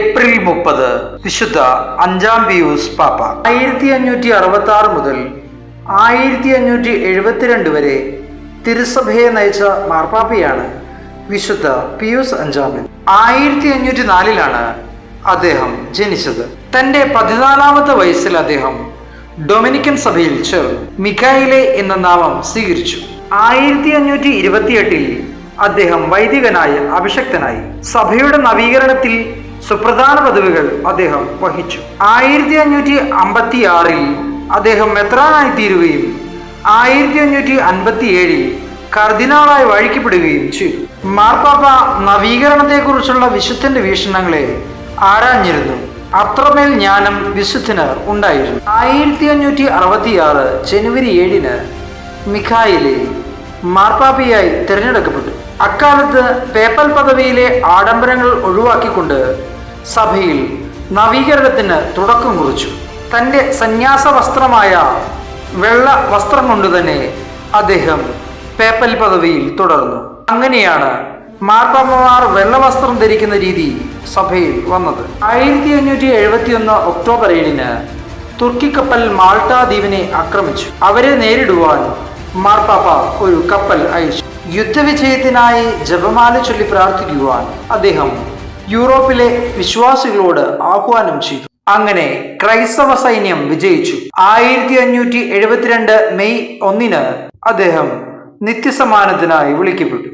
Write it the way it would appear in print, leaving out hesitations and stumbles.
April 30 വിശുദ്ധ അഞ്ചാം Pius പാപ്പ. 1566 മുതൽ 1572 വരെ തിരുസഭയെ നയിച്ച മാർപ്പാപ്പയാണ് വിശുദ്ധ പിയൂസ് അഞ്ചാമൻ. 1504 അദ്ദേഹം ജനിച്ചത്. തന്റെ 14-ാമത്തെ വയസ്സിൽ അദ്ദേഹം ഡൊമിനിക്കൻ സഭയിൽ ചേർന്നു. മിഖായിലെ എന്ന നാമം സ്വീകരിച്ചു. 1528 അദ്ദേഹം വൈദികനായി അഭിഷക്തനായി. സഭയുടെ നവീകരണത്തിൽ സുപ്രധാന പദവികൾ അദ്ദേഹം വഹിച്ചു. 1556 അദ്ദേഹം മെത്രാനായി തീരുകയും 1557 കർദിനാളായി വാഴിക്കപ്പെടുകയും ചെയ്തു. മാർപ്പാപ്പ നവീകരണത്തെക്കുറിച്ചുള്ള വിശുദ്ധന്റെ വീക്ഷണങ്ങളെ ആരാഞ്ഞിരുന്നു. അത്രമേൽ ജ്ഞാനം വിശുദ്ധന് ഉണ്ടായിരുന്നു. 1566 ജനുവരി 7 മിഖായിലെ മാർപ്പാപ്പയായി തിരഞ്ഞെടുക്കപ്പെട്ടു. അക്കാലത്ത് പേപ്പൽ പദവിയിലെ ആഡംബരങ്ങൾ ഒഴിവാക്കിക്കൊണ്ട് സഭയിൽ നവീകരണത്തിന് തുടക്കം കുറിച്ചു. തൻ്റെ സന്യാസ വസ്ത്രമായ വെള്ള വസ്ത്രം കൊണ്ട് തന്നെ അദ്ദേഹം പേപ്പൽ പദവിയിൽ തുടർന്നു. അങ്ങനെയാണ് മാർപ്പാപ്പമാർ വെള്ള വസ്ത്രം ധരിക്കുന്ന രീതി സഭയിൽ വന്നത്. 1571 ഒക്ടോബർ 7 തുർക്കി കപ്പൽ മാൾട്ട ദ്വീപിനെ ആക്രമിച്ചു. അവരെ നേരിടുവാൻ മാർപ്പാപ്പ ഒരു കപ്പൽ അയച്ചു. യുദ്ധവിജയത്തിനായി ജപമാല ചൊല്ലി പ്രാർത്ഥിക്കുവാൻ അദ്ദേഹം യൂറോപ്പിലെ വിശ്വാസികളോട് ആഹ്വാനം ചെയ്തു. അങ്ങനെ ക്രൈസ്തവ സൈന്യം വിജയിച്ചു. 1572 മെയ് 1 അദ്ദേഹം നിത്യസമ്മാനത്തിനായി വിളിക്കപ്പെട്ടു.